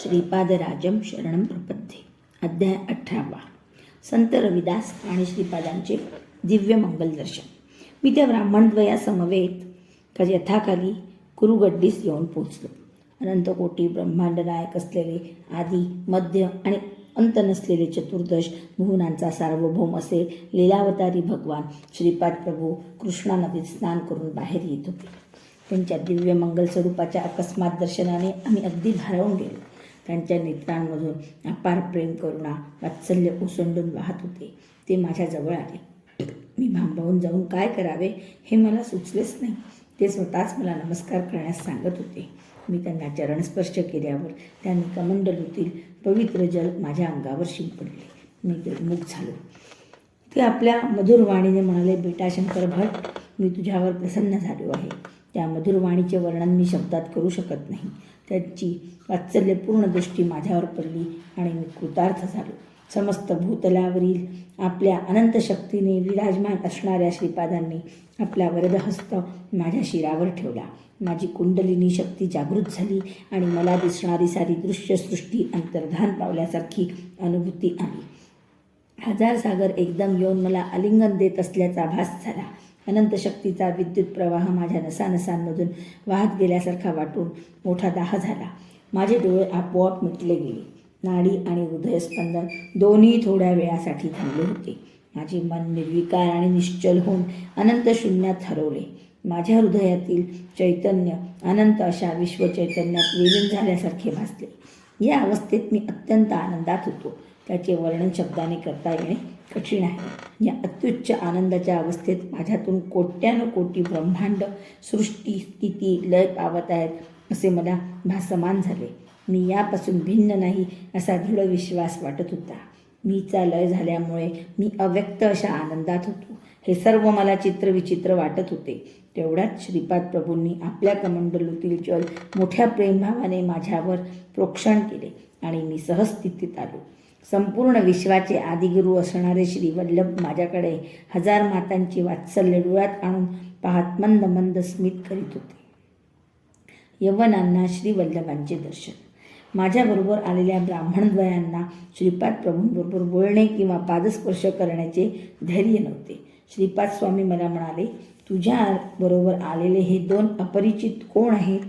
श्रीपादराजम शरणं प्रपद्ये. अध्याय 18. संत रविदास आणि श्रीपादांचे दिव्य मंगल दर्शन. मी त्या ब्राह्मणद्वया समवेत यथाकाली कुरुगड्डीस येऊन पोचलो. अनंतकोटी ब्रह्मांड नायक असलेले आदी, मध्य आणि अंत नसलेले चतुर्दश भुवनांचा सार्वभौम असे लीलावतारी भगवान श्रीपाद प्रभू कृष्णा नदीत स्नान करून बाहेर येत होते. त्यांच्या दिव्य मंगल स्वरूपाच्या अकस्मात दर्शनाने आम्ही अगदी भारावून गेलो. त्यांच्या नेत्रांमधून अपार प्रेम, करुणा, वात्सल्य ओसंडून वाहत होते. ते माझ्या जवळ आले. मी भांबावून जाऊन काय करावे हे मला सुचलेच नाही. ते स्वतःच मला नमस्कार करण्यास सांगत होते. मी त्यांना चरणस्पर्श केल्यावर त्यांनी कमंडलूतील पवित्र जल माझ्या अंगावर शिंपडले. मी ते मुख झालो. ते आपल्या मधुर वाणीने म्हणाले, बेटा शंकर भट, मी तुझ्यावर प्रसन्न झालो आहे. त्या मधुर वाणीचे वर्णन मी शब्दात करू शकत नाही. त्यांची वात्सल्यपूर्ण दृष्टी माझ्यावर पडली आणि मी कृतार्थ झालो. समस्त भूतलावरील आपल्या अनंत शक्तीने विराजमान असणाऱ्या श्रीपादांनी आपला वरदहस्त माझ्या शिरावर ठेवला. माझी कुंडलिनी शक्ती जागृत झाली आणि मला दिसणारी सारी दृश्यसृष्टी अंतर्धान पावल्यासारखी अनुभूती आली. हजार सागर एकदम येऊन मला आलिंगन देत असल्याचा भास झाला. अनंत शक्तीचा विद्युत प्रवाह माझ्या नसानसांमधून वाहत गेल्यासारखा वाटून मोठा दाह झाला. माझे डोळे आपोआप मिटले गेले. नाडी आणि हृदयस्पंदन दोन्ही थोड्या वेळासाठी थांबले होते. माझे मन निर्विकार आणि निश्चल होऊन अनंत शून्यात हरवले. माझ्या हृदयातील चैतन्य अनंत अशा विश्वचैतन्यात विलीन झाल्यासारखे भासले. या अवस्थेत मी अत्यंत आनंदात होतो. त्याचे वर्णन शब्दाने करता येणे कठीण आहे. या अत्युच्च आनंदाच्या अवस्थेत माझ्यातून कोट्यानुकोटी ब्रह्मांड सृष्टी स्थिती लय पावत आहेत असे मला भासमान झाले. मी यापासून भिन्न नाही असा दृढ विश्वास वाटत होता. मीचा लय झाल्यामुळे मी अव्यक्त अशा आनंदात होतो. हे सर्व मला चित्रविचित्र वाटत होते. तेवढ्यात श्रीपाद प्रभूंनी आपल्या कमंडलूतील जल मोठ्या प्रेमभावाने माझ्यावर प्रोक्षण केले आणि मी सहस्थितीत आलो. संपूर्ण विश्वाचे आदिगुरू असणारे श्रीवल्लभ माझ्याकडे हजार मातांची वात्सल्य डोळ्यात आणून पाहत मंद मंद स्मित करीत होते. यवनांना श्रीवल्लभांचे दर्शन. माझ्याबरोबर आलेल्या ब्राह्मणद्वयांना श्रीपाद प्रभूंबरोबर बोलणे किंवा पादस्पर्श करण्याचे धैर्य नव्हते. श्रीपाद स्वामी मला म्हणाले, तुझ्याबरोबर आलेले हे दोन अपरिचित कोण आहेत?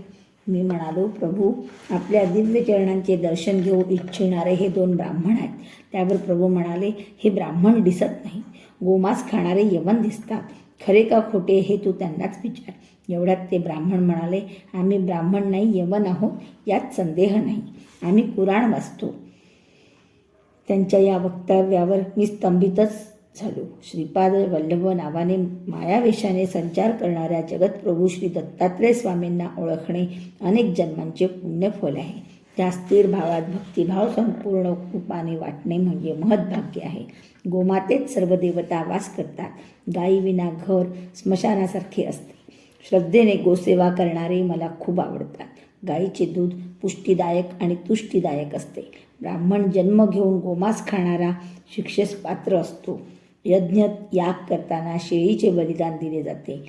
मी म्हणालो, प्रभू, आपल्या दिव्य चरणांचे दर्शन घेऊ इच्छिणारे हे दोन ब्राह्मण आहेत. त्यावर प्रभू म्हणाले, हे ब्राह्मण दिसत नाही, गोमांस खाणारे यवन दिसतात. खरे का खोटे हे तू त्यांनाच विचार. एवढ्यात ते ब्राह्मण म्हणाले, आम्ही ब्राह्मण नाही, यवन आहोत, यात संदेह नाही. आम्ही कुराण वाचतो. त्यांच्या या वक्तव्यावर मी स्तंभितच झालो. श्रीपाद वल्लभ नावाने मायावेशाने संचार करणाऱ्या जगतप्रभू श्री दत्तात्रय स्वामींना ओळखणे अनेक जन्मांचे पुण्यफल आहे. त्या स्थिर भावात भक्तिभाव संपूर्ण रूपाने वाटणे म्हणजे महद्भाग्य आहे. गोमातेत सर्व देवता वास करतात. गायीविना घर स्मशानासारखे असते. श्रद्धेने गोसेवा करणारे मला खूप आवडतात. गायीचे दूध पुष्टीदायक आणि तुष्टीदायक असते. ब्राह्मण जन्म घेऊन गोमांस खाणारा शिक्षेस पात्र असतो. यज्ञ याग करताना शेळीचे बलिदान दिले जाते.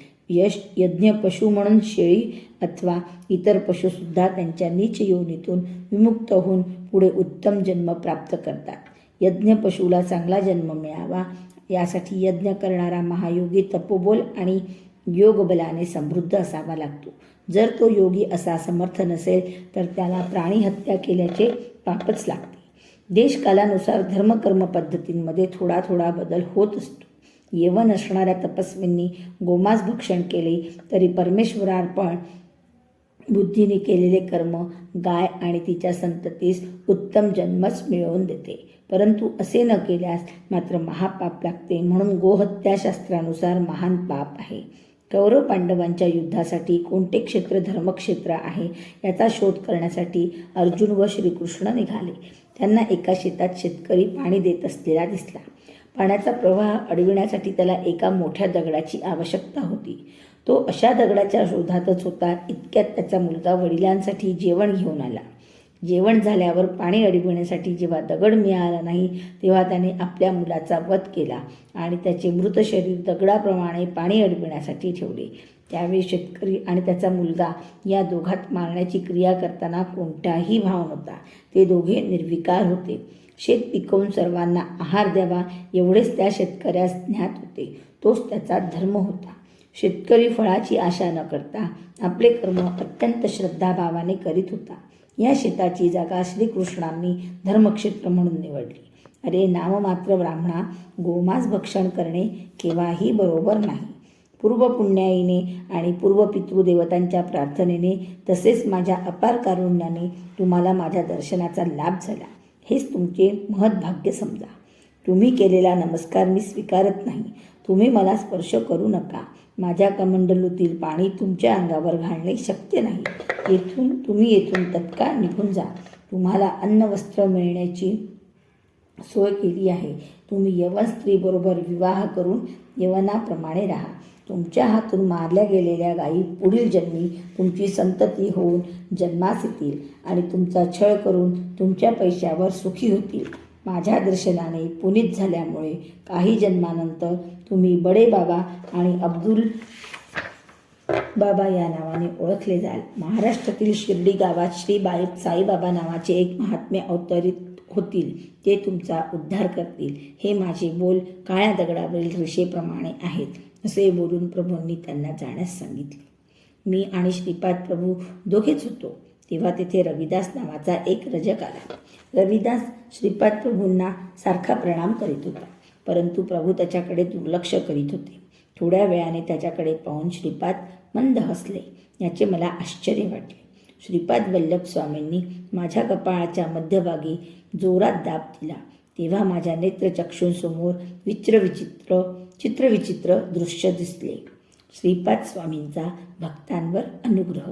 यज्ञ पशु म्हणून शेळी अथवा इतर पशुसुद्धा त्यांच्या नीच योनीतून विमुक्त होऊन पुढे उत्तम जन्म प्राप्त करतात. यज्ञ पशुला चांगला जन्म मिळावा यासाठी यज्ञ करणारा महायोगी तपोबल आणि योगबलाने समृद्ध असावा लागतो. जर तो योगी असा समर्थ नसेल तर त्याला प्राणी हत्या केल्याचे पापच लागते. देशकालानुसार धर्मकर्म पद्धतींमध्ये थोडा थोडा बदल होत असतो. यवन असणाऱ्या तपस्वींनी गोमांस भक्षण केले तरी परमेश्वरार्पण बुद्धीने केलेले कर्म गाय आणि तिच्या संततीस उत्तम जन्मच मिळवून देते. परंतु असे न केल्यास मात्र महापाप लागते. म्हणून गोहत्या शास्त्रानुसार महान पाप आहे. कौरव पांडवांच्या युद्धासाठी कोणते क्षेत्र धर्मक्षेत्र आहे याचा शोध करण्यासाठी अर्जुन व श्रीकृष्ण निघाले. त्यांना एका शेतात शेतकरी पाणी देत असलेला दिसला. पाण्याचा प्रवाह अडविण्यासाठी त्याला एका मोठ्या दगडाची आवश्यकता होती. तो अशा दगडाच्या शोधातच होता. इतक्यात त्याचा मुलगा वडिलांसाठी जेवण घेऊन आला. जेवण झाल्यावर पाणी अडविण्यासाठी जेव्हा दगड मिळाला नाही तेव्हा त्याने आपल्या मुलाचा वध केला आणि त्याचे मृत शरीर दगडाप्रमाणे पाणी अडविण्यासाठी ठेवले. त्यावेळी शेतकरी आणि त्याचा मुलगा या दोघात मारण्याची क्रिया करताना कोणताही भाव नव्हता. ते दोघे निर्विकार होते. शेत पिकवून सर्वांना आहार द्यावा एवढेच त्या शेतकऱ्यास ज्ञात होते. तोच त्याचा धर्म होता. शेतकरी फळाची आशा न करता आपले कर्म अत्यंत श्रद्धाभावाने करीत होता. या शेताची जागा श्रीकृष्णांनी धर्मक्षेत्र म्हणून निवडली. अरे नाममात्र ब्राह्मणा, गोमांस भक्षण करणे केव्हाही बरोबर नाही. पूर्वपुण्याईने आणि पूर्व पितृदेवतांच्या प्रार्थनेने तसेच माझ्या अपार कारुण्याने तुम्हाला माझ्या दर्शनाचा लाभ झाला. हेच तुमचे महद्भाग्य समजा. तुम्ही केलेला नमस्कार मी स्वीकारत नाही. तुम्ही मला स्पर्श करू नका. माझ्या कमंडलूतील पाणी तुमच्या अंगावर घालणे शक्य नाही. तुम्ही येथून तत्काळ निघून जा. तुम्हाला अन्न वस्त्र मिळण्याची सोय केली आहे. तुम्ही यवन स्त्रीबरोबर विवाह करून यवनाप्रमाणे राहा. तुमच्या हातून मारल्या गेलेल्या गायी पुढील जन्मी तुमची संतती होऊन जन्मास येतील आणि तुमचा छळ करून तुमच्या पैशावर सुखी होतील. माझ्या दर्शनाने पुनीत झाल्यामुळे काही जन्मानंतर तुम्ही बडे बाबा आणि अब्दुल बाबा या नावाने ओळखले जाल. महाराष्ट्रातील शिर्डी गावात श्री साईबाबा नावाचे एक महात्मे अवतरित होतील. ते तुमचा उद्धार करतील. हे माझे बोल काळ्या दगडावरील रेषेप्रमाणे आहेत. असे बोलून प्रभूंनी त्यांना जाण्यास सांगितले. मी आणि श्रीपाद प्रभू दोघेच होतो. तेव्हा तेथे रविदास नावाचा एक रजक आला. रविदास श्रीपाद प्रभूंना सारखा प्रणाम करीत होता, परंतु प्रभू त्याच्याकडे दुर्लक्ष करीत होते. थोड्या वेळाने त्याच्याकडे पाहून श्रीपाद मंद हसले. याचे मला आश्चर्य वाटले. श्रीपाद वल्लभ स्वामींनी माझ्या कपाळाच्या मध्यभागी जोरात दाब दिला. तेव्हा माझ्या नेत्रचक्षूंसमोर चित्रविचित्र दृश्य दिसले. श्रीपाद स्वामींचा भक्तांवर अनुग्रह.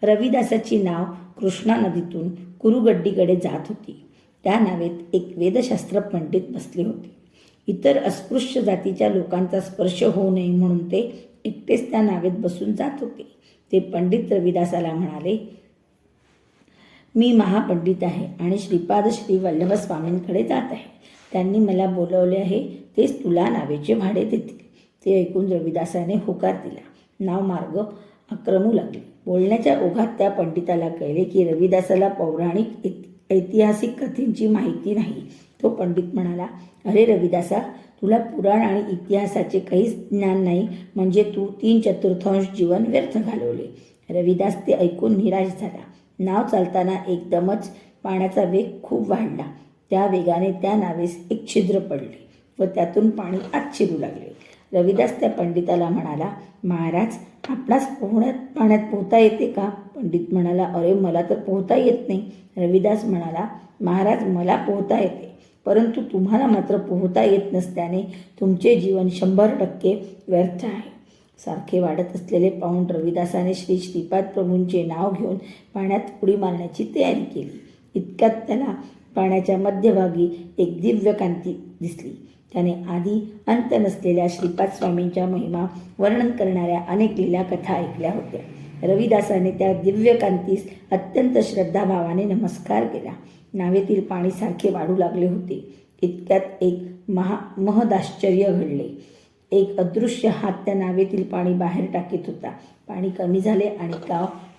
रविदासाची नाव कृष्णा नदीतून कुरुगड्डीकडे जात होती. त्या नावेत एक वेदशास्त्र पंडित बसले होते. इतर अस्पृश्य जातीच्या लोकांचा स्पर्श होऊ नये म्हणून ते एकटेच त्या नावेत बसून जात होते. ते पंडित रविदासाला म्हणाले, मी महापंडित आहे आणि श्रीपाद श्री वल्लभ स्वामींकडे जात आहे. त्यांनी मला बोलवले आहे. तेच तुला नावेचे भाडे देतील. ते ऐकून रविदासाने होकार दिला. नाव मार्ग आक्रमू लागले. बोलण्याच्या ओघात त्या पंडिताला कळले की रविदासाला पौराणिक ऐतिहासिक कथेंची माहिती नाही. तो पंडित म्हणाला, अरे रविदासा, तुला पुराण आणि इतिहासाचे काहीच ज्ञान नाही, म्हणजे तू 3/4 जीवन व्यर्थ घालवले. रविदास ते ऐकून निराश झाला. नाव चालताना एकदमच पाण्याचा वेग खूप वाढला. त्या वेगाने त्या नावेस एक छिद्र पडले व त्यातून पाणी आत शिरू लागले. रविदास त्या पंडिताला म्हणाला, महाराज, आपणास पाण्यात पोहता येते का? पंडित म्हणाला, अरे मला तर पोहता येत नाही. रविदास म्हणाला, महाराज, मला पोहता येते, परंतु तुम्हाला मात्र पोहता येत नसल्याने तुमचे जीवन 100% व्यर्थ आहे. सारखे वाढत असलेले पाहून रविदासाने श्रीपाद प्रभूंचे नाव घेऊन पाण्यात उडी मारण्याची तयारी केली. इतक्यात त्याला पाण्याच्या मध्यभागी एक दिव्य कांती दिसली. त्याने आधी अंत नसलेल्या श्रीपाद स्वामींच्या महिमा वर्णन करणाऱ्या अनेक लीला कथा ऐकल्या होत्या. रविदासाने त्या दिव्य कांतीस अत्यंत श्रद्धाभावाने नमस्कार केला. नावेतील पाणी सारखे वाढू लागले होते. इतक्यात एक महदाश्चर्य घडले. एक अदृश्य हात त्या नावेतील पाणी बाहेर टाकीत होता. पाणी कमी झाले आणि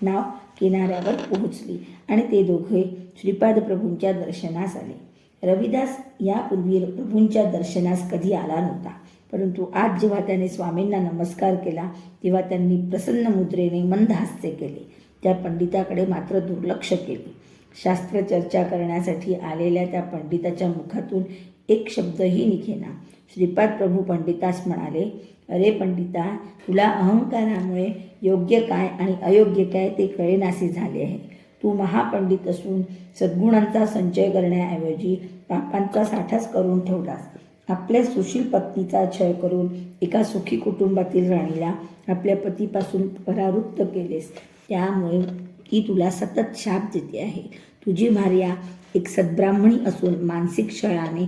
नाव किनाऱ्यावर पोहोचली आणि ते दोघे श्रीपाद प्रभूंच्या दर्शनास आले. रविदास यापूर्वी प्रभूंच्या दर्शनास कधी आला नव्हता, परंतु आज जेव्हा त्याने स्वामींना नमस्कार केला तेव्हा त्यांनी प्रसन्न मुद्रेने मंद हास्य केले. त्या पंडिताकडे मात्र दुर्लक्ष केले. शास्त्र चर्चा करण्यासाठी आलेल्या त्या पंडिताच्या मुखातून एक शब्दही निघेना. श्रीपाद प्रभू पंडितास म्हणाले, अरे पंडिता, तुला अहंकारामुळे योग्य काय आणि अयोग्य काय ते कळेनासे झाले आहे. तू महापंडित असून सद्गुणांचा संचय करण्याऐवजी पापांचा साठाच करून ठेवलास. आपल्या सुशील पत्नीचा छळ करून एका सुखी कुटुंबातील राणीला आपल्या पतीपासून परावृत्त केलेस. त्यामुळे ती तुला सतत शाप देते आहे. तुझी भार्या एक सद्ब्राह्मणी असून मानसिक छळाने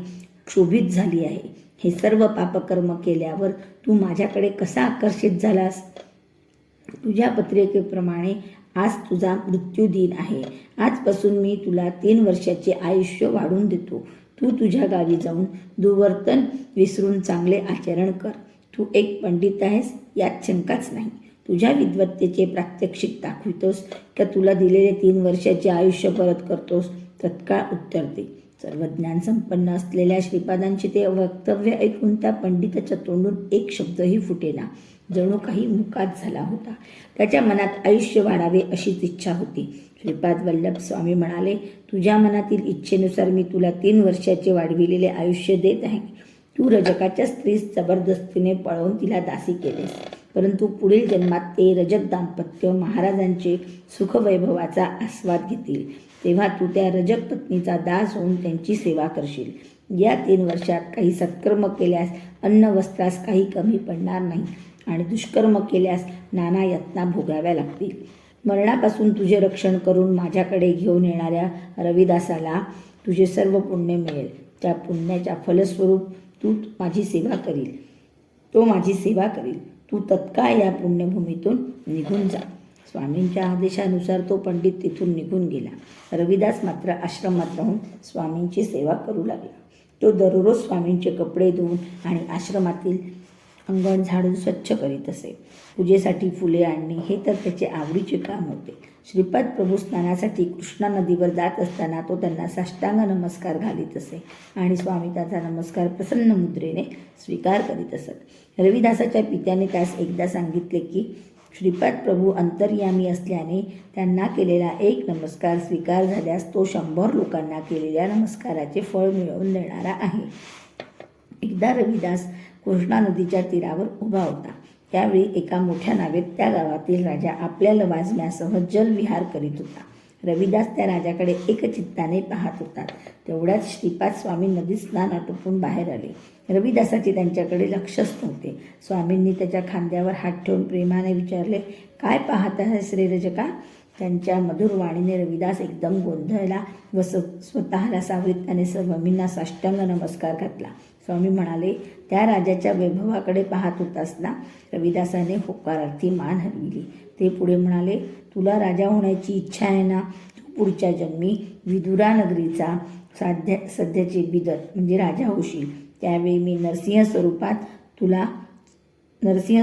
क्षोभित झाली आहे. हे सर्व पापकर्म केल्यावर तू माझ्याकडे कसा आकर्षित झालास? तुझ्या पत्रिकेप्रमाणे आज तुझा मृत्यूदिन आहे. आजपासून मी तुला 3 वर्षाचे आयुष्य वाढवून देतो. तू तुझ्या गावी जाऊन दुर्वर्तन विसरून चांगले आचरण कर. तू एक पंडित आहेस, यात शंकाच नाही. तुझ्या विद्वत्तेचे प्रात्यक्षिक दाखवितोस का तुला दिलेले 3 वर्षाचे आयुष्य परत करतोस? तत्काळ उत्तर दे. सर्व ज्ञान संपन्न असलेल्या श्रीपादांचे ते वक्तव्य ऐकून त्या पंडिताच्या तोंडून एक शब्दही फुटेना. जणू काही मुकात झाला होता. त्याच्या मनात आयुष्य वाढावे अशीच इच्छा होती. श्रीपाद वल्लभ स्वामी म्हणाले, तुझ्या मनातील इच्छेनुसार मी तुला 3 वर्षाचे वाढविलेले आयुष्य देत आहे. तू रजकाच्या स्त्रीस जबरदस्तीने पळवून तिला दासी केलेस, परंतु पुढील जन्मात ते रजक दाम्पत्य महाराजांचे सुखवैभवाचा आस्वाद घेतील. तेव्हा तू त्या रजक पत्नीचा दास होऊन त्यांची सेवा करशील. या 3 वर्षात काही सत्कर्म केल्यास अन्न वस्त्रास काही कमी पडणार नाही आणि दुष्कर्म केल्यास नाना यातना भोगाव्या लागतील. मरणापासून तुझे रक्षण करून माझ्याकडे घेऊन येणाऱ्या रविदासाला तुझे सर्व पुण्य मिळेल. त्या पुण्याच्या फलस्वरूप तू माझी सेवा करील, तो माझी सेवा करील. तू तत्काळ या पुण्यभूमीतून निघून जा. स्वामींच्या आदेशानुसार तो पंडित तिथून निघून गेला. रविदास मात्र आश्रमात राहून स्वामींची सेवा करू लागला. तो दररोज स्वामींचे कपडे धुवून आणि आश्रमातील अंगण झाडून स्वच्छ करीत असे. पूजेसाठी फुले आणणे हे तर त्याचे आवडीचे काम होते. श्रीपाद प्रभू स्नानासाठी कृष्णा नदीवर जात असताना तो त्यांना साष्टांग नमस्कार घालीत असे आणि स्वामी त्याचा नमस्कार प्रसन्न मुद्रेने स्वीकार करीत असत. रविदासाच्या पित्याने त्यास एकदा सांगितले की श्रीपाद प्रभू अंतर्यामी असल्याने त्यांना केलेला एक नमस्कार स्वीकार झाल्यास तो 100 लोकांना केलेल्या नमस्काराचे फळ मिळवून देणारा आहे. एकदा रविदास कृष्णा नदीच्या तीरावर उभा होता. त्यावेळी एका मोठ्या नावेत त्या गावातील राजा आपल्या लवाजम्यासह जलविहार करीत होता. रविदास त्या राजाकडे एकचित्ताने पाहत होता. तेवढ्यात श्रीपाद स्वामी नदीत स्नान आटोपून बाहेर आले. रविदासाचे त्यांच्याकडे लक्षच नव्हते. स्वामींनी त्याच्या खांद्यावर हात ठेवून प्रेमाने विचारले, काय पाहत आहेस रे रजका? त्यांच्या मधुर वाणीने रविदास एकदम गोंधळला व स्वतःला सावरीत त्याने स्वामींना साष्टांग नमस्कार घातला. स्वामी म्हणाले, त्या राजाच्या वैभवाकडे पाहत होतास ना? रविदासाने होकारार्थी मान हलविली. ते पुढे म्हणाले, तुला राजा होण्याची इच्छा आहे ना? तू पुढच्या जन्मी विदुरा नगरीचा सध्याचे बिदर म्हणजे राजा होशील. त्यावेळी मी नरसिंह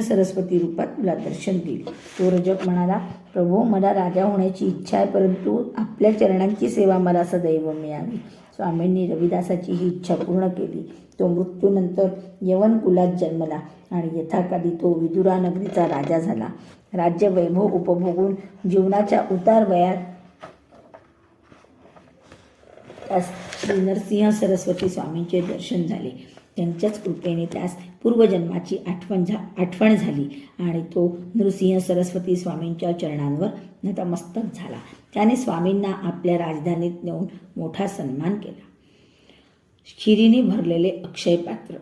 सरस्वती रूपात तुला दर्शन देईल. तो रजक म्हणाला, प्रभू मला राजा होण्याची इच्छा आहे, परंतु आपल्या चरणांची सेवा मला सदैव मिळावी. स्वामींनी रविदासाची ही इच्छा पूर्ण केली. तो मृत्यूनंतर यवन कुलात जन्मला आणि यथाकाली तो विदुरा नगरीचा राजा झाला. राज्य वैभव उपभोगून जीवनाच्या उतार वयात त्यास श्री नरसिंह सरस्वती स्वामींचे दर्शन झाले. त्यांच्याच कृपेने त्यास पूर्वजन्माची आठवण झाली आणि तो नृसिंह सरस्वती स्वामींच्या चरणांवर नतमस्तक झाला. त्याने स्वामींना आपल्या राजधानीत नेऊन मोठा सन्मान केला. खिरीने भरलेले अक्षय पात्र.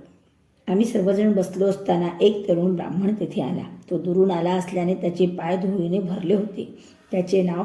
आम्ही सर्वजण बसलो असताना एक तरुण ब्राह्मण तेथे आला. तो दुरून आला असल्याने त्याचे पाय धुळीने भरले होते. त्याचे नाव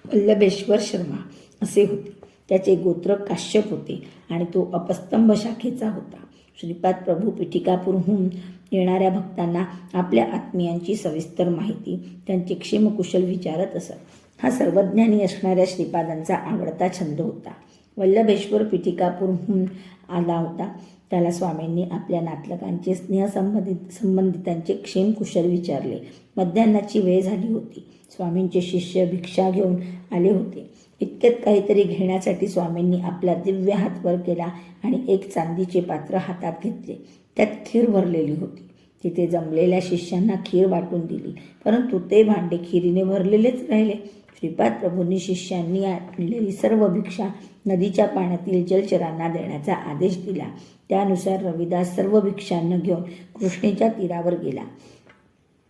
वल्लभेश्वर शर्मा असे होते. त्याचे गोत्र काश्यप होते आणि तो अपस्तंभ शाखेचा होता. श्रीपाद प्रभू पिठिकापूरहून येणाऱ्या भक्तांना आपल्या आत्मीयांची सविस्तर माहिती, त्यांचे क्षेमकुशल विचारत असत. हा सर्वज्ञानी असणाऱ्या श्रीपादांचा आवडता छंद होता. वल्लभेश्वर पिठिकापूरहून आला होता. त्याला स्वामींनी आपल्या नातलगांचे संबंधितांचे क्षेमकुशल विचारले. मध्यान्नाची वेळ झाली होती. स्वामींचे शिष्य भिक्षा घेऊन आले होते. इतक्यात काहीतरी घेण्यासाठी स्वामींनी आपला दिव्य हात वर केला आणि एक चांदीचे पात्र हातात घेतले. त्यात खीर भरलेली होती. तिथे जमलेल्या शिष्यांना खीर वाटून दिली, परंतु ते भांडे खिरीने भरलेलेच राहिले. श्रीपाद प्रभूंनी शिष्यांनी आणलेली सर्व भिक्षा नदीच्या पाण्यातील जलचरांना देण्याचा आदेश दिला. त्यानुसार रविदास सर्व भिक्षांना घेऊन कृष्णेच्या तीरावर गेला.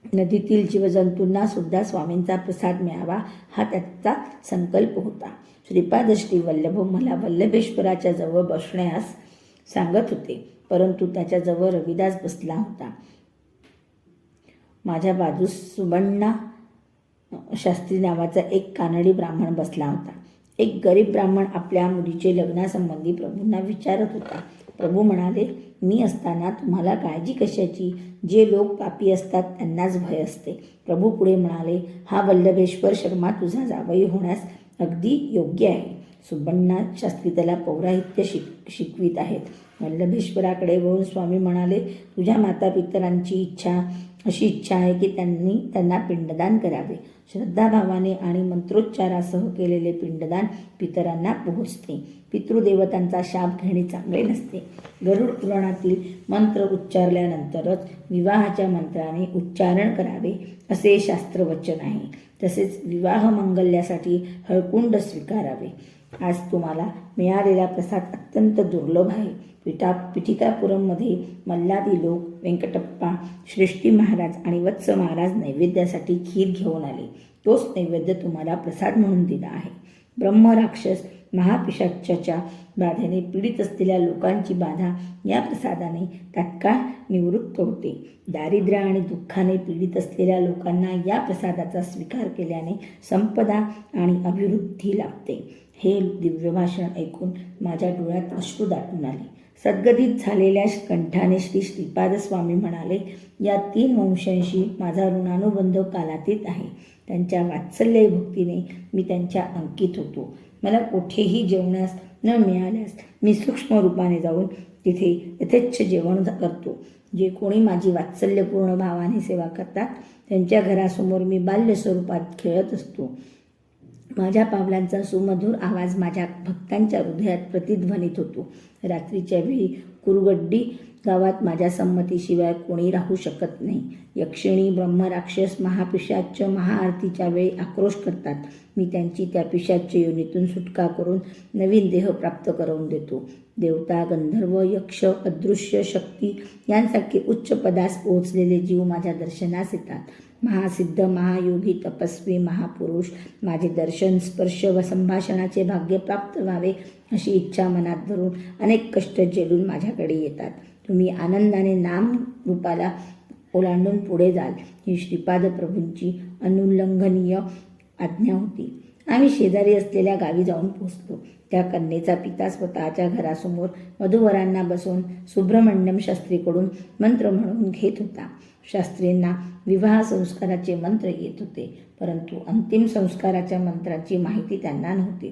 नदीतील जीवजंतूंना सुद्धा स्वामींचा प्रसाद मिळावा हा त्याचा संकल्प होता. श्रीपाद श्री वल्लभ मला वल्लभेश्वराच्या जवळ बसण्यास सांगत होते, परंतु त्याच्याजवळ रविदास बसला होता. माझ्या बाजूस सुबण्णा शास्त्री नावाचा एक कानडी ब्राह्मण बसला होता. एक गरीब ब्राह्मण आपल्या मुलीचे लग्नासंबंधी प्रभूंना विचारत होता. प्रभू म्हणाले, मी असताना तुम्हाला काळजी कशाची? जे लोक पापी असतात त्यांनाच भय असते. प्रभू पुढे म्हणाले, हा वल्लभेश्वर शर्मा तुझा जावई होण्यास अगदी योग्य आहे. सुबण्णा शास्त्री त्याला पौराहित्य शिकवित आहेत. वल्लभेश्वराकडे वळून स्वामी म्हणाले, तुझ्या मातापितरांची अशी इच्छा आहे की त्यांना पिंडदान करावे. श्रद्धाभावाने आणि मंत्रोच्चारासह केलेले पिंडदान पितरांना पोहोचते. पितृदेवतांचा शाप घेणे चांगले नसते. गरुड पुराणातील मंत्र उच्चारल्यानंतरच विवाहाच्या मंत्राने उच्चारण करावे असे शास्त्रवचन आहे. तसेच विवाह मंगल्यासाठी हळकुंड स्वीकारावे. आज तुम्हाला मिळालेला प्रसाद अत्यंत दुर्लभ आहे. पिठिकापुरममध्ये मल्लादी लोक, व्यंकटप्पा, श्रेष्ठी महाराज आणि वत्स महाराज नैवेद्यासाठी खीर घेऊन आले. तोच नैवेद्य तुम्हाला प्रसाद म्हणून दिला आहे. ब्रह्म, राक्षस, महापिशाच्याच्या बाधेने पीडित असलेल्या लोकांची बाधा या प्रसादाने तात्काळ निवृत्त होते. दारिद्र्य आणि दुःखाने पीडित असलेल्या लोकांना या प्रसादाचा स्वीकार केल्याने संपदा आणि अभिवृद्धी लाभते. हे दिव्य भाषण ऐकून माझ्या डोळ्यात अश्रू दाटून आले. सद्गदित झालेल्या कंठाने श्रीपाद स्वामी म्हणाले, या 3 वंशांशी माझा ऋणानुबंध कालातीत आहे. त्यांच्या वात्सल्य भक्तीने मी त्यांच्या अंकित होतो. मला कुठेही जेवणास न मिळाल्यास मी सूक्ष्म रूपाने जाऊन तिथे यथेच्छ जेवण करतो. जे कोणी माझी वात्सल्यपूर्ण भावाने सेवा करतात त्यांच्या घरासमोर मी बाल्य स्वरूपात खेळत असतो. माझ्या पावलांचा सुमधुर आवाज माझ्या भक्तांच्या हृदयात प्रतिध्वनित होतो. रात्रीच्या वेळी कुरगड्डी गावात माझ्या संमतीशिवाय कोणी राहू शकत नाही. यक्षिणी, ब्रह्मराक्षस, महापिशाच्य महाआरतीच्या वेळी आक्रोश करतात. मी त्यांची त्या पिशाच्य योनीतून सुटका करून नवीन देह प्राप्त करून देतो. देवता, गंधर्व, यक्ष, अदृश्य शक्ती यांसारखे उच्च पदास पोहोचलेले जीव माझ्या दर्शनास येतात. महासिद्ध, महायोगी, तपस्वी, महापुरुष माझे दर्शन, स्पर्श व संभाषणाचे भाग्य प्राप्त व्हावे अशी इच्छा मनात धरून अनेक कष्ट झेलून माझ्याकडे येतात. तुम्ही आनंदाने नाम रूपाला ओलांडून पुढे जाल ही श्रीपाद प्रभूंची अनुल्लंघनीय आज्ञा होती. आम्ही शेजारी असलेल्या गावी जाऊन पोहोचलो. त्या कन्येचा पिता स्वतःच्या घरासमोर वधूवरांना बसवून सुब्रमण्यम शास्त्रीकडून मंत्र म्हणून घेत होता. शास्त्रींना विवाह संस्काराचे मंत्र येत होते, परंतु अंतिम संस्काराच्या मंत्राची माहिती त्यांना नव्हती.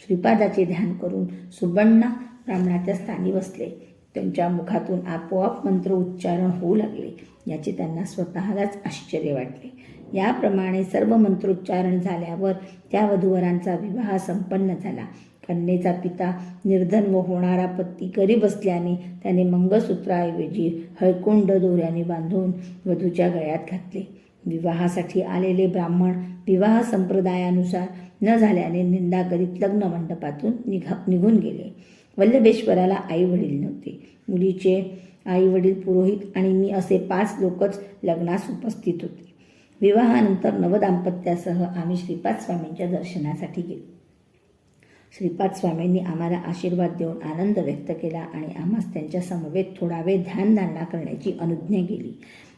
श्रीपादाचे ध्यान करून सुबण्णा ब्राह्मणाच्या स्थानी बसले. त्यांच्या मुखातून आपोआप मंत्र उच्चारण होऊ लागले. याचे त्यांना स्वतःलाच आश्चर्य वाटले. याप्रमाणे सर्व मंत्रोच्चारण झाल्यावर त्या वधूवरांचा विवाह संपन्न झाला. कन्येचा पिता निर्धन व होणारा पती गरीब असल्याने त्याने मंगळसूत्राऐवजी हळकुंड दोऱ्याने बांधून वधूच्या गळ्यात घातले. विवाहासाठी आलेले ब्राह्मण विवाह संप्रदायानुसार न झाल्याने निंदा करीत लग्न मंडपातून निघून गेले. वल्लभेश्वराला आई वडील नव्हते. मुलीचे आई वडील, पुरोहित आणि मी असे 5 लोकच लग्नास उपस्थित होते. विवाहानंतर नवदाम्पत्यासह आम्ही श्रीपाद स्वामींच्या दर्शनासाठी गेलो. श्रीपाद स्वामींनी आम्हाला आशीर्वाद देऊन आनंद व्यक्त केला आणि आम्हास त्यांच्या समवेत थोडा वेळ ध्यानधारणा करण्याची अनुज्ञा केली.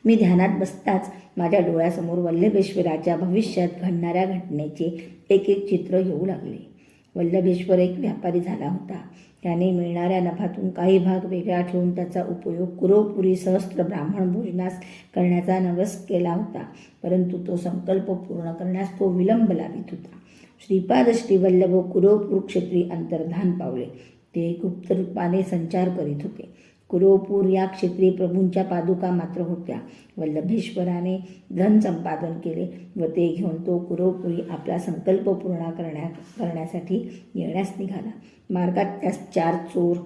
मी ध्यानात बसताच माझ्या डोळ्यासमोर वल्लभेश्वराच्या भविष्यात घडणाऱ्या घटनेचे एक एक चित्र येऊ लागले. वल्लभेश्वर एक व्यापारी झाला होता. त्याने मिळणाऱ्या नफातून काही भाग वेगळा ठेवून त्याचा उपयोग कुरोपुरी सहस्त्र ब्राह्मण भोजनास करण्याचा नवस केला होता, परंतु तो संकल्प पूर्ण करण्यास तो विलंब लावित होता. श्रीपाद श्रीवल्लभ कुरोपूर क्षेत्री अंतर्धान पावले. ते गुप्त रूपाने संचार करीत होते. कुरोपूर या क्षेत्री प्रभूंच्या पादुका मात्र होत्या. वल्लभेश्वराने धन संपादन केले व ते घेऊन तो कुरोपुरी आपला संकल्प पूर्ण करण्यासाठी येण्यास निघाला. मार्गात त्यास 4 चोर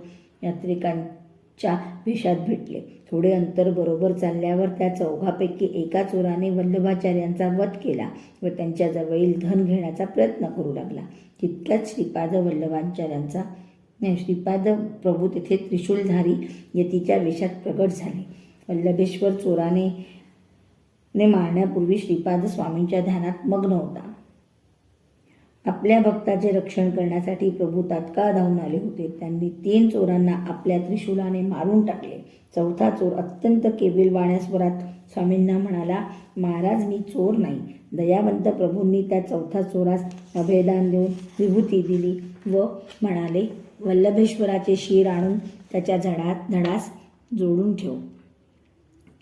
यात्रिकांच्या वेशात भेटले. थोडे अंतर बरोबर चालल्यावर त्या 4घापैकी एका चोराने वल्लभाचार्यांचा वध केला व त्यांच्या जवळील धन घेण्याचा प्रयत्न करू लागला. तितक्यात श्रीपाद प्रभू तेथे त्रिशूलधारी यतीच्या वेशात प्रगट झाले. वल्लभेश्वर चोराने मारण्यापूर्वी श्रीपाद स्वामींच्या ध्यानात मग्न होता. आपल्या भक्ताचे रक्षण करण्यासाठी प्रभू तात्काळ धावून आले होते. त्यांनी 3 चोरांना आपल्या त्रिशूलाने मारून टाकले. 4था चोर अत्यंत केविलवाण्या स्वरात स्वामींना म्हणाला, महाराज, मी चोर नाही. दयावंत प्रभूंनी त्या 4थ्या चोरास अभयदान देऊन विभूती दिली व म्हणाले, वल्लभेश्वराचे शिर आणून त्याच्या धडास जोडून ठेव.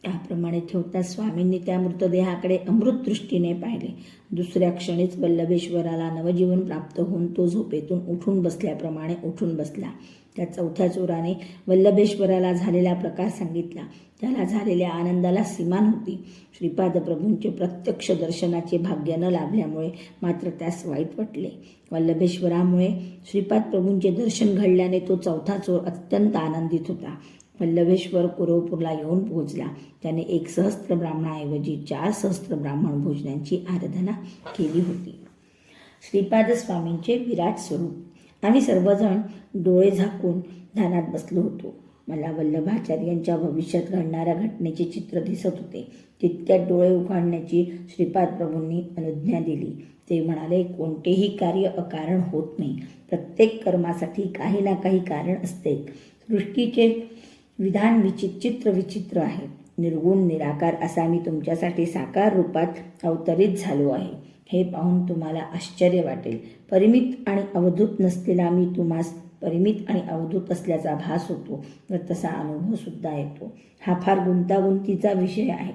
त्याप्रमाणे ठेवताच स्वामींनी त्या मृतदेहाकडे अमृत दृष्टीने पाहिले. दुसऱ्या क्षणीच वल्लभेश्वराला नवजीवन प्राप्त होऊन तो झोपेतून उठून बसल्याप्रमाणे उठून बसला. त्या चौथ्या चोराने वल्लभेश्वराला झालेला प्रकार सांगितला. त्याला झालेल्या आनंदाला सीमा नव्हती. श्रीपाद प्रभूंचे प्रत्यक्ष दर्शनाचे भाग्य न लाभल्यामुळे मात्र त्यास वाईट वाटले. वल्लभेश्वरामुळे श्रीपाद प्रभूंचे दर्शन घडल्याने तो चौथा चोर अत्यंत आनंदित होता. वल्लभेश्वर कुरवपूरला येऊन पोहोचला. त्याने 1 सहस्त्र ब्राह्मणाऐवजी 4 सहस्त्र ब्राह्मण भोजनांची आराधना केली होती. श्रीपाद स्वामींचे विराट स्वरूप. आम्ही सर्वजण डोळे झाकून ध्यानात बसलो होतो. मला वल्लभाचार्यांच्या भविष्यात घडणाऱ्या घटनेचे चित्र दिसत होते. तितक्यात डोळे उघडण्याची श्रीपाद प्रभूंनी अनुज्ञा दिली. ते म्हणाले, कोणतेही कार्य अकारण होत नाही. प्रत्येक कर्मासाठी काही ना काही कारण असते. सृष्टीचे विधान विचित्र विचित्र आहे. निर्गुण निराकार असा मी तुमच्यासाठी साकार रूपात अवतरित झालो आहे. हे पाहून तुम्हाला आश्चर्य वाटेल. परिमित आणि अवधूत नसलेला मी तुम्हास परिमित आणि अवधूत असल्याचा भास होतो व तसा अनुभव सुद्धा येतो. हा फार गुंतागुंतीचा विषय आहे.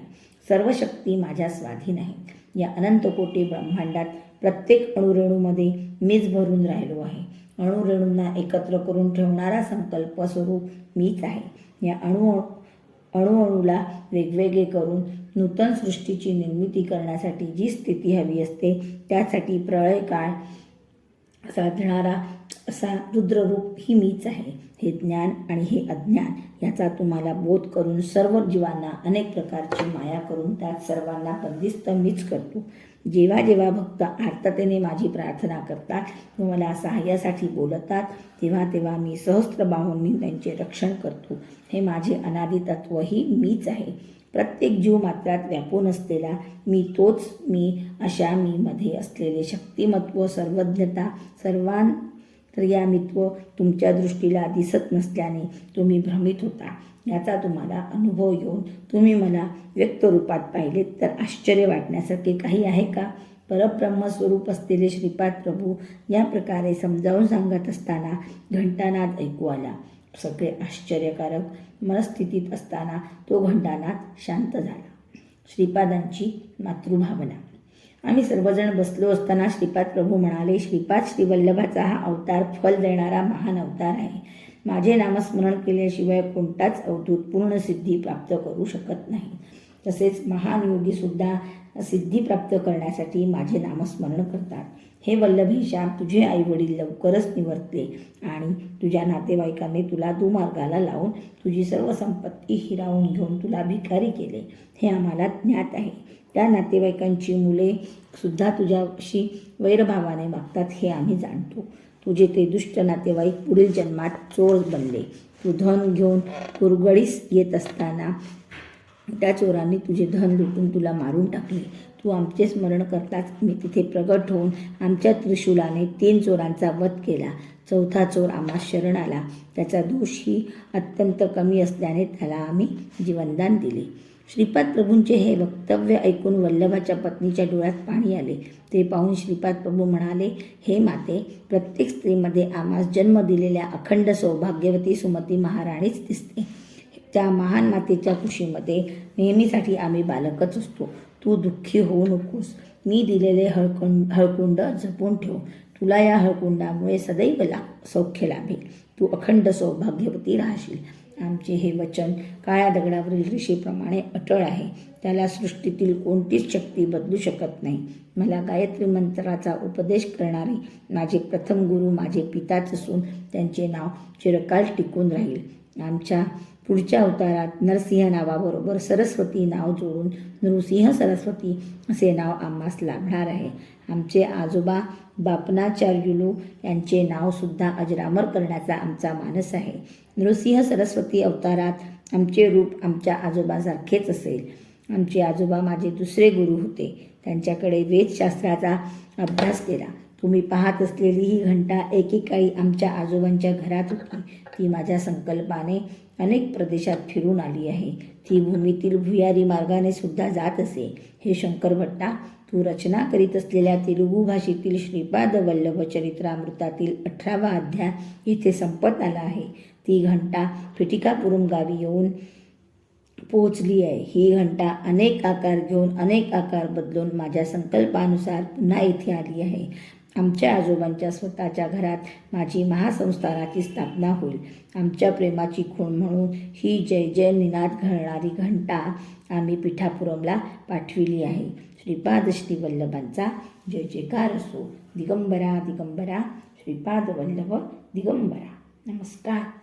सर्व शक्ती माझ्या स्वाधीन आहे. या अनंत कोटी ब्रह्मांडात प्रत्येक अणुरेणूमध्ये मीच भरून राहिलो आहे. अणुरेणूंना एकत्र करून ठेवणारा संकल्प स्वरूप मीच आहे. या अणुअणूला वेगवेगळे करून नूतन सृष्टीची निर्मिती करण्यासाठी जी स्थिती हवी असते त्यासाठी प्रळय काळ साधणारा असा रुद्ररूप ही मीच आहे. हे ज्ञान आणि हे अज्ञान याचा तुम्हाला बोध करून सर्व जीवांना अनेक प्रकारची माया करून त्यात सर्वांना बंदिस्त मीच करतो. जेव्हा जेव्हा भक्त आर्ततेने माझी प्रार्थना करतात व मला सहाय्यासाठी बोलतात तेव्हा तेव्हा मी सहस्त्रबाहूंनी त्यांचे रक्षण करतो. हे माझे अनादि तत्वही मीच आहे. प्रत्येक जीव मात्रात व्यापून असलेला मी तोच मी. अशा मी मध्ये असलेले शक्तिमत्व, सर्वज्ञता, सर्वांतर्यामित्व तुमच्या दृष्टीला दिसत नसल्याने तुम्ही भ्रमित होता. याचा तुम्हाला अनुभव येऊन तुम्ही मला व्यक्त रूपात पाहिलेत तर आश्चर्य वाटण्यासारखे काही आहे का? परब्रह्मस्वरूप असलेले श्रीपाद प्रभू या प्रकारे समजावून सांगत असताना घंटानाद ऐकू आला. सगळे आश्चर्यकारक मनस्थितीत असताना तो घंटानाद शांत झाला. श्रीपादांची मातृभावना. आम्ही सर्वजण बसलो असताना श्रीपाद प्रभू म्हणाले, श्रीपाद श्रीवल्लभाचा हा अवतार फल देणारा महान अवतार आहे. माझे नामस्मरण केल्याशिवाय कोणताच अवधूत पूर्ण सिद्धी प्राप्त करू शकत नाही. तसेच महान योगीसुद्धा सिद्धी प्राप्त करण्यासाठी माझे नामस्मरण करतात. हे वल्लभेशा, तुझे आईवडील लवकरच निवर्तले आणि तुझ्या नातेवाईकांनी तुला दुमार्गाला लावून तुझी सर्व संपत्ती हिरावून घेऊन तुला भिकारी केले. हे आम्हाला ज्ञात आहे. त्या नातेवाईकांची मुले सुद्धा तुझ्याशी वैरभावाने वागतात हे आम्ही जाणतो. तुझे ते दुष्ट नातेवाईक पुढील जन्मात चोर बनले. तू धन घेऊन कुरगडीस येत असताना त्या चोरांनी तुझे धन लुटून तुला मारून टाकले. तू आमचे स्मरण करताच मी तिथे प्रगट होऊन आमच्या त्रिशूलाने 3 चोरांचा वध केला. चौथा चोर आम्हास शरण आला. त्याचा दोषही अत्यंत कमी असल्याने त्याला आम्ही जीवनदान दिले. श्रीपाद प्रभूंचे हे वक्तव्य ऐकून वल्लभाच्या पत्नीच्या डोळ्यात पाणी आले. ते पाहून श्रीपाद प्रभू म्हणाले, हे माते, प्रत्येक स्त्रीमध्ये आम्हास जन्म दिलेल्या अखंड सौभाग्यवती सुमती महाराणीच दिसते. त्या महान मातेच्या कुशीमध्ये नेहमीसाठी आम्ही बालकच असतो. तू दुःखी होऊ नकोस. मी दिलेले हळकुंड जपून ठेव. तुला या हळकुंडामुळे सदैव सौख्य लाभेल. तू अखंड सौभाग्यवती राहशील. आमचे हे वचन काळ्या दगडावरील रेषेप्रमाणे अटळ आहे. त्याला सृष्टीतील कोणतीच शक्ती बदलू शकत नाही. मला गायत्री मंत्राचा उपदेश करणारे माझे प्रथम गुरु माझे पिताच असून त्यांचे नाव चिरकाल टिकून राहील. आमच्या पुढच्या अवतारात नरसिंह नावाबरोबर सरस्वती नाव जोडून नृसिंह सरस्वती असे नाव आम्हास लाभणार आहे. आमचे आजोबा बापनाचार्युलू यांचे नावसुद्धा अजरामर करण्याचा आमचा मानस आहे. नृसिंह सरस्वती अवतारात आमचे रूप आमच्या आजोबासारखेच असेल. आमचे आजोबा माझे दुसरे गुरु होते. त्यांच्याकडे वेदशास्त्राचा अभ्यास केला. तुम्ही पाहत असलेली ही घंटा एकेकाळी आमच्या आजोबांच्या घरात होती. ती माझ्या संकल्पाने अनेक प्रदेशात फिरून आली आहे. ती भूमीतील भुयारी मार्गाने सुद्धा जात असे. हे शंकरभट्टा, तू रचना करीत असलेल्या तेलुगू भाषेतील श्रीपाद वल्लभ चरित्रामृतातील 18वा अध्याय येथे संपत आला आहे. ती घंटा फिटिकापुरम गावी येऊन पोहोचली आहे. ही घंटा अनेक आकार घेऊन अनेक आकार बदलून माझ्या संकल्पानुसार पुन्हा इथे आली आहे. आमच्या आजोबांच्या स्वतःच्या घरात माझी महासंस्थानाची स्थापना होईल. आमच्या प्रेमाची खूण म्हणून ही जय जय निनाद घालणारी घंटा आम्ही पिठापुरमला पाठविली आहे. श्रीपाद श्रीवल्लभांचा जय जयकार असो. दिगंबरा दिगंबरा श्रीपाद वल्लभ दिगंबरा. नमस्कार.